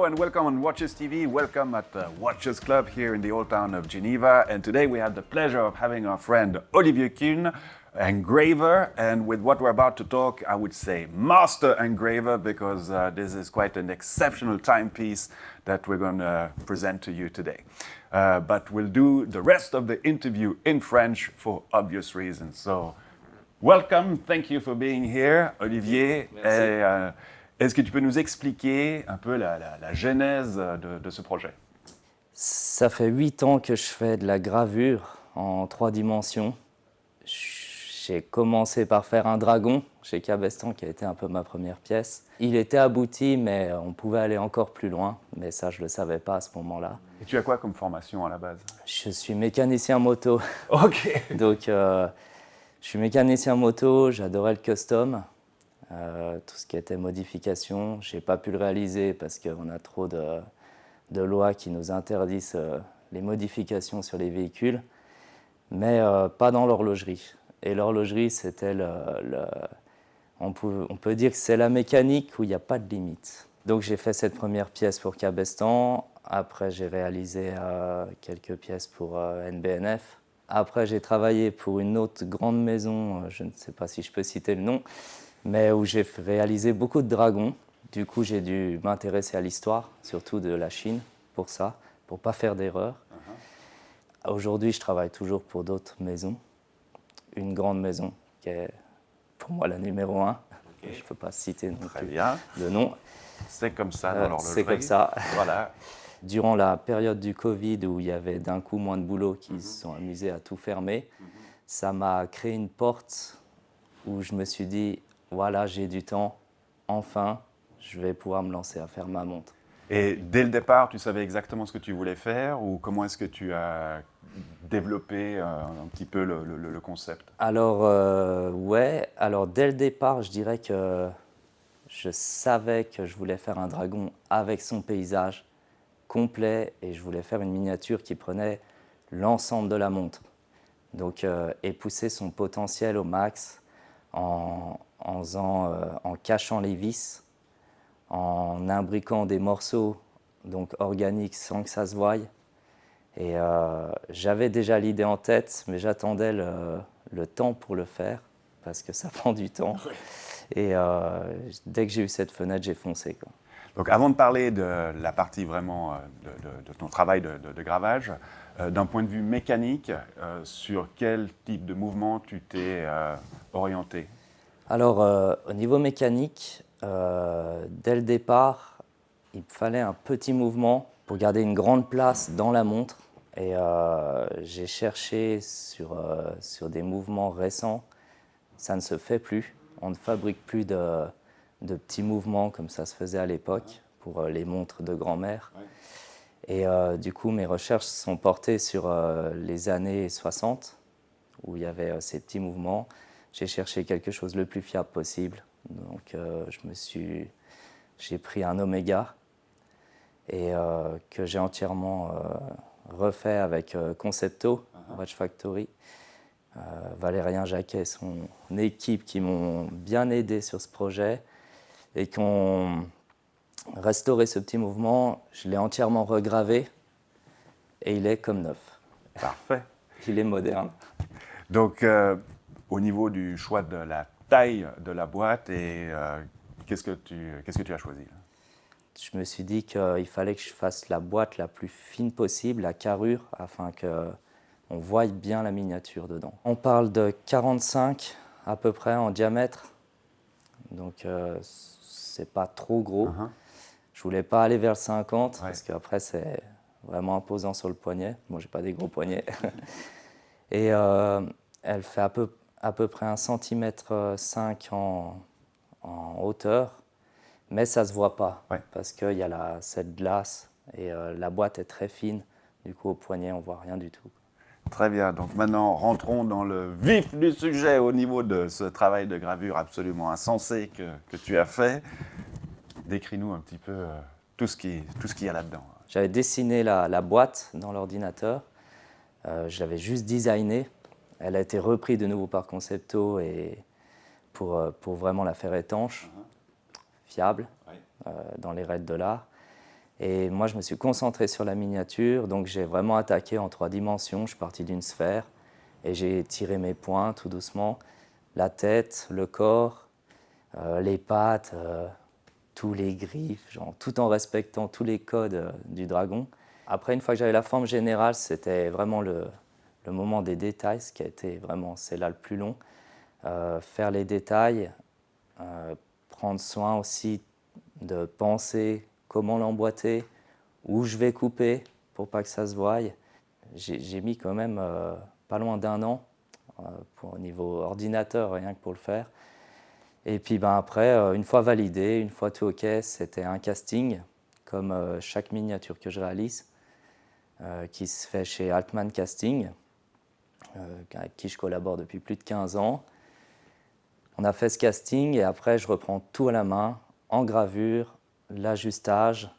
and welcome on Watches TV. Welcome at the Watches Club here in the old town of Geneva. And today we have the pleasure of having our friend Olivier Kuhn, engraver. And with what we're about to talk, I would say master engraver, because this is quite an exceptional timepiece that we're going to present to you today. But we'll do the rest of the interview in French for obvious reasons. So, welcome, thank you for being here, Olivier. Merci. Est-ce que tu peux nous expliquer un peu la genèse de ce projet? Ça fait 8 ans que je fais de la gravure en 3 dimensions. J'ai commencé par faire un dragon chez Cabestan, qui a été un peu ma première pièce. Il était abouti, mais on pouvait aller encore plus loin. Mais ça, je ne le savais pas à ce moment-là. Et tu as quoi comme formation à la base? Je suis mécanicien moto. Ok. Donc, je suis mécanicien moto, j'adorais le custom. Tout ce qui était modification, je n'ai pas pu le réaliser parce qu'on a trop de lois qui nous interdisent les modifications sur les véhicules, mais pas dans l'horlogerie. Et l'horlogerie, c'était on peut dire que c'est la mécanique où il n'y a pas de limite. Donc j'ai fait cette première pièce pour Cabestan, après j'ai réalisé quelques pièces pour NBNF. Après j'ai travaillé pour une autre grande maison, je ne sais pas si je peux citer le nom, mais où j'ai réalisé beaucoup de dragons. Du coup, j'ai dû m'intéresser à l'histoire, surtout de la Chine, pour ça, pour ne pas faire d'erreurs. Aujourd'hui, je travaille toujours pour d'autres maisons. Une grande maison qui est pour moi la numéro 1. Okay. Je ne peux pas citer non Très plus bien. le nom. C'est comme ça dans l'horlogerie. C'est comme ça. Voilà. Durant la période du Covid, où il y avait d'un coup moins de boulot, qui se sont amusés à tout fermer, ça m'a créé une porte où je me suis dit, voilà, j'ai du temps, enfin, je vais pouvoir me lancer à faire ma montre. Et dès le départ, tu savais exactement ce que tu voulais faire, ou comment est-ce que tu as développé un petit peu le concept? Alors, dès le départ, je dirais que je savais que je voulais faire un dragon avec son paysage complet, et je voulais faire une miniature qui prenait l'ensemble de la montre. Donc, et pousser son potentiel au max en cachant les vis, en imbriquant des morceaux donc organiques sans que ça se voie. Et j'avais déjà l'idée en tête, mais j'attendais le temps pour le faire, parce que ça prend du temps. Et dès que j'ai eu cette fenêtre, j'ai foncé, quoi. Donc avant de parler de la partie vraiment de ton travail de gravage, d'un point de vue mécanique, sur quel type de mouvement tu t'es orienté? Alors, au niveau mécanique, dès le départ, il fallait un petit mouvement pour garder une grande place dans la montre. Et j'ai cherché sur des mouvements récents. Ça ne se fait plus. On ne fabrique plus de petits mouvements comme ça se faisait à l'époque pour les montres de grand-mère. Et du coup, mes recherches se sont portées sur les années 60, où il y avait ces petits mouvements. J'ai cherché quelque chose le plus fiable possible. Donc, j'ai pris un Omega et que j'ai entièrement refait avec Concepto, Watch Factory. Valérien Jacquet et son équipe qui m'ont bien aidé sur ce projet et qui ont restauré ce petit mouvement. Je l'ai entièrement regravé et il est comme neuf. Parfait. Il est moderne. Donc, au niveau du choix de la taille de la boîte, et qu'est-ce que tu as choisi? Je me suis dit qu'il fallait que je fasse la boîte la plus fine possible, la carrure, afin qu'on voie bien la miniature dedans. On parle de 45 à peu près en diamètre, donc c'est pas trop gros. Je voulais pas aller vers le 50 parce qu'après c'est vraiment imposant sur le poignet. Moi, j'ai pas des gros poignets. Et elle fait à peu près 1,5 cm en hauteur, mais ça se voit pas parce qu'il y a cette glace et la boîte est très fine. Du coup, au poignet, on voit rien du tout. Très bien. Donc maintenant, rentrons dans le vif du sujet au niveau de ce travail de gravure absolument insensé que tu as fait. Décris-nous un petit peu tout ce qu'il y a là-dedans. J'avais dessiné la boîte dans l'ordinateur. Je l'avais juste designée. Elle a été reprise de nouveau par Concepto et pour vraiment la faire étanche, fiable, dans les règles de l'art. Et moi, je me suis concentré sur la miniature, donc j'ai vraiment attaqué en 3 dimensions. Je suis parti d'une sphère et j'ai tiré mes points tout doucement. La tête, le corps, les pattes, tous les griffes, genre, tout en respectant tous les codes du dragon. Après, une fois que j'avais la forme générale, c'était vraiment le moment des détails, ce qui a été vraiment, c'est là le plus long. Faire les détails, prendre soin aussi de penser comment l'emboîter, où je vais couper pour pas que ça se voie. J'ai mis quand même pas loin d'1 an au niveau ordinateur, rien que pour le faire. Et puis ben après, une fois validé, une fois tout OK, c'était un casting, comme chaque miniature que je réalise, qui se fait chez Altman Casting, avec qui je collabore depuis plus de 15 ans. On a fait ce casting et après, je reprends tout à la main, en gravure, l'ajustage,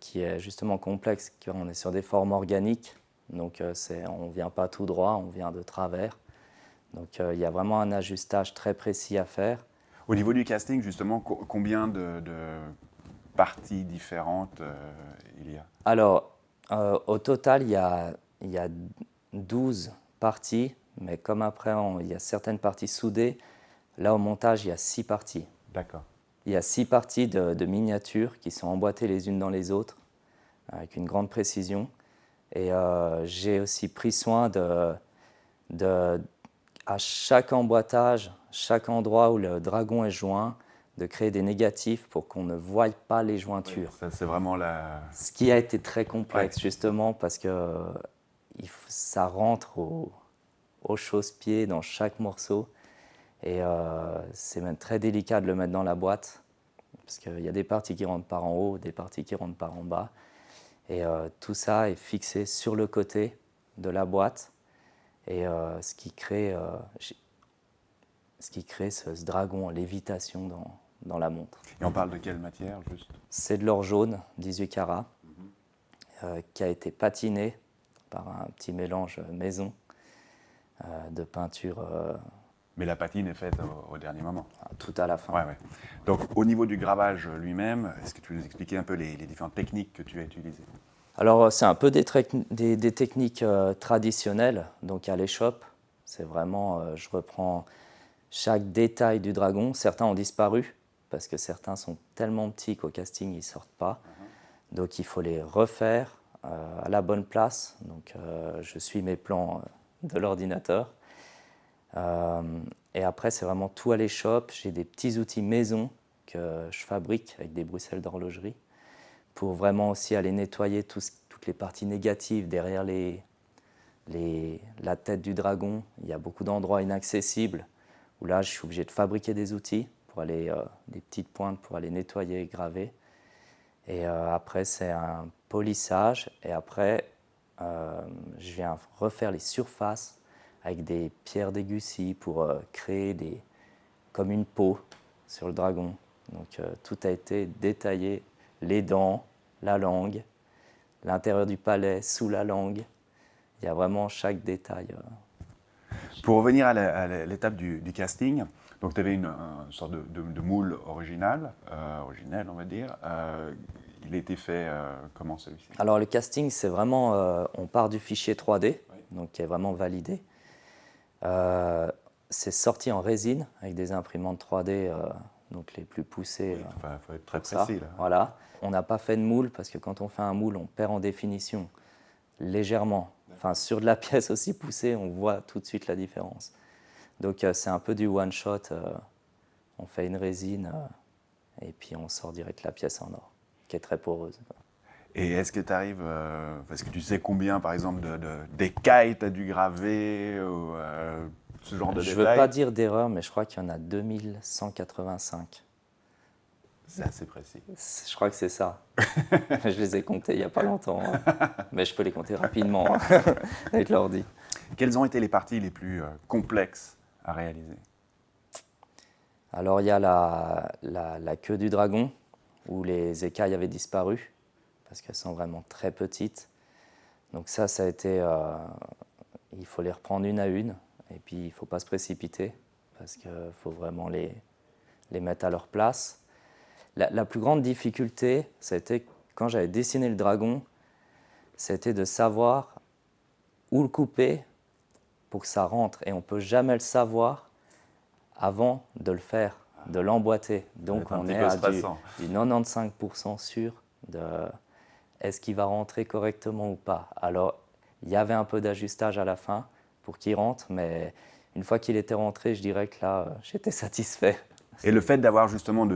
qui est justement complexe, car on est sur des formes organiques. Donc on ne vient pas tout droit, on vient de travers. Donc il y a vraiment un ajustage très précis à faire. Au niveau du casting, justement, combien de parties différentes il y a? Alors, au total, il y a 12 parties, mais comme après, il y a certaines parties soudées, là au montage, il y a 6 parties. D'accord. Il y a 6 parties de miniatures qui sont emboîtées les unes dans les autres, avec une grande précision. Et j'ai aussi pris soin à chaque emboîtage, chaque endroit où le dragon est joint, de créer des négatifs pour qu'on ne voie pas les jointures. Oui, ça, c'est vraiment la... Ce qui a été très complexe, Ouais. justement, parce que ça rentre au chausse-pied dans chaque morceau. Et c'est même très délicat de le mettre dans la boîte, parce qu'il y a des parties qui rentrent par en haut, des parties qui rentrent par en bas. Et tout ça est fixé sur le côté de la boîte. Et ce qui crée ce dragon en lévitation dans la montre. Et on parle de quelle matière, juste? C'est de l'or jaune, 18 carats, qui a été patiné par un petit mélange maison de peinture Mais la patine est faite au dernier moment. tout à la fin. Ouais, ouais. Donc, au niveau du gravage lui-même, est-ce que tu peux nous expliquer un peu les différentes techniques que tu as utilisées? Alors, c'est un peu des techniques traditionnelles, donc à l'échoppe. C'est vraiment, je reprends chaque détail du dragon. Certains ont disparu, parce que certains sont tellement petits qu'au casting, ils ne sortent pas. Donc, il faut les refaire à la bonne place. Donc, je suis mes plans de l'ordinateur. Et après, c'est vraiment tout à l'échoppe. J'ai des petits outils maison que je fabrique avec des bruxelles d'horlogerie pour vraiment aussi aller nettoyer toutes les parties négatives derrière la tête du dragon. Il y a beaucoup d'endroits inaccessibles où là, je suis obligé de fabriquer des outils pour aller, des petites pointes pour aller nettoyer et graver. Et après, c'est un polissage. Et après, je viens refaire les surfaces avec des pierres d'Égussy pour créer comme une peau sur le dragon. Donc tout a été détaillé, les dents, la langue, l'intérieur du palais, sous la langue. Il y a vraiment chaque détail. Pour revenir à l'étape du casting, donc tu avais une sorte de moule original, originel on va dire. Il a été fait comment celui-ci? Alors le casting, c'est vraiment, on part du fichier 3D, donc qui est vraiment validé. C'est sorti en résine avec des imprimantes 3D, donc les plus poussées. Il faut être très ça, précis là. voilà. On n'a pas fait de moule parce que quand on fait un moule, on perd en définition légèrement. Enfin, sur de la pièce aussi poussée, on voit tout de suite la différence. Donc c'est un peu du one shot. On fait une résine et puis on sort direct la pièce en or, qui est très poreuse. Et est-ce que tu arrives, parce que tu sais combien par exemple d'écailles tu as dû graver, ou ce genre de Je ne détails? veux pas dire d'erreur, mais je crois qu'il y en a 2185. C'est assez précis. Je crois que c'est ça. Je les ai comptés il n'y a pas longtemps, hein. Mais je peux les compter rapidement avec l'ordi. Quelles ont été les parties les plus complexes à réaliser? Alors il y a la queue du dragon, où les écailles avaient disparu, parce qu'elles sont vraiment très petites. Donc ça a été... il faut les reprendre une à une, et puis il ne faut pas se précipiter, parce qu'il faut vraiment les mettre à leur place. La plus grande difficulté, ça a été quand j'avais dessiné le dragon, c'était de savoir où le couper pour que ça rentre. Et on ne peut jamais le savoir avant de le faire, de l'emboîter. Donc C'est un on petit est peu à stressant. du 95% sûr de est-ce qu'il va rentrer correctement ou pas. Alors, il y avait un peu d'ajustage à la fin pour qu'il rentre, mais une fois qu'il était rentré, je dirais que là, j'étais satisfait. Et le fait d'avoir justement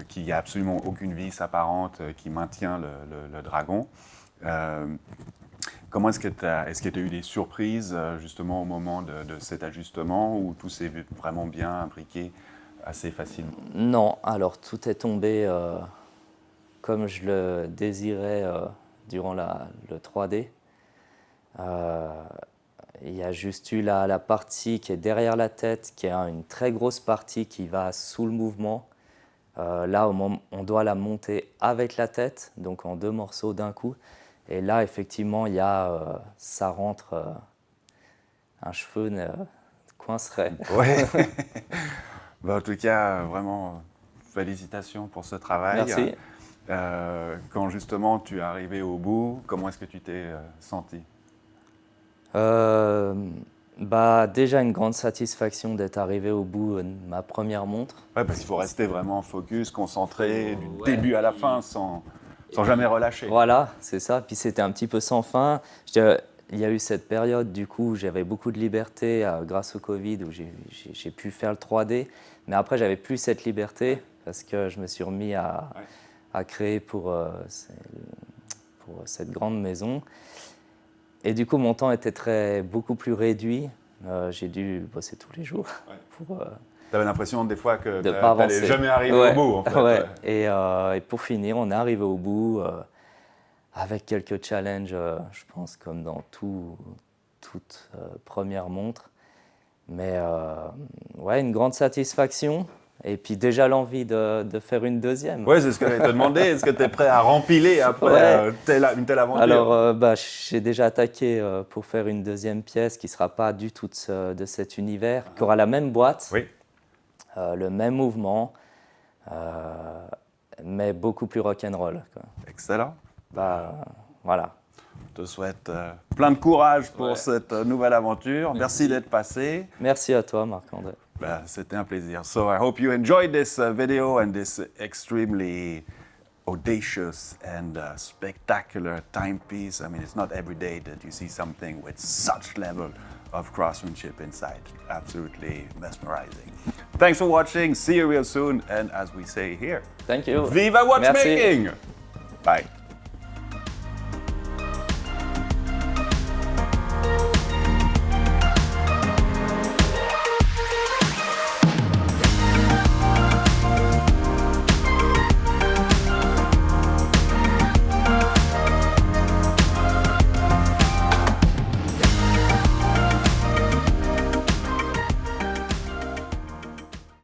qu'il n'y a absolument aucune vis apparente qui maintient le dragon, comment est-ce que tu as eu des surprises justement au moment de cet ajustement où tout s'est vraiment bien imbriqué assez facilement? Non, alors tout est tombé comme je le désirais durant le 3D. Il y a juste eu la partie qui est derrière la tête, qui est une très grosse partie qui va sous le mouvement. Là, on doit la monter avec la tête, donc en 2 morceaux d'un coup. Et là, effectivement, ça rentre, un cheveu coincerait. Ouais. Bah, en tout cas, vraiment, félicitations pour ce travail. Merci. Quand justement tu es arrivé au bout, comment est-ce que tu t'es senti? Déjà une grande satisfaction d'être arrivé au bout de ma première montre. Ouais, parce qu'il faut rester vraiment focus, concentré, du début à la fin, sans jamais relâcher. Voilà, c'est ça. Puis c'était un petit peu sans fin. Il y a eu cette période du coup où j'avais beaucoup de liberté grâce au Covid, où j'ai pu faire le 3D. Mais après, j'avais plus cette liberté parce que je me suis remis à créer pour cette grande maison. Et du coup, mon temps était beaucoup plus réduit. J'ai dû bosser tous les jours pour Tu avais l'impression des fois que de tu pas n'allais avancer. jamais arriver au bout, en fait. Ouais. Et pour finir, on est arrivé au bout avec quelques challenges, je pense, comme dans toute première montre. Mais une grande satisfaction. Et puis déjà l'envie de faire une deuxième. Oui, c'est ce que j'allais te demander. Est-ce que tu es prêt à rempiler après une telle aventure? Alors, j'ai déjà attaqué pour faire une deuxième pièce qui ne sera pas du tout de cet univers, qui aura la même boîte, Oui. le même mouvement, mais beaucoup plus rock'n'roll, quoi. Excellent. Voilà. Je te souhaite plein de courage pour cette nouvelle aventure. Merci d'être passé. Merci à toi, Marc-André. C'était un plaisir. So I hope you enjoyed this video and this extremely audacious and spectacular timepiece. I mean, it's not every day that you see something with such level of craftsmanship inside. Absolutely mesmerizing. Thanks for watching. See you real soon. And as we say here, Thank you. Viva Watchmaking! Merci. Bye.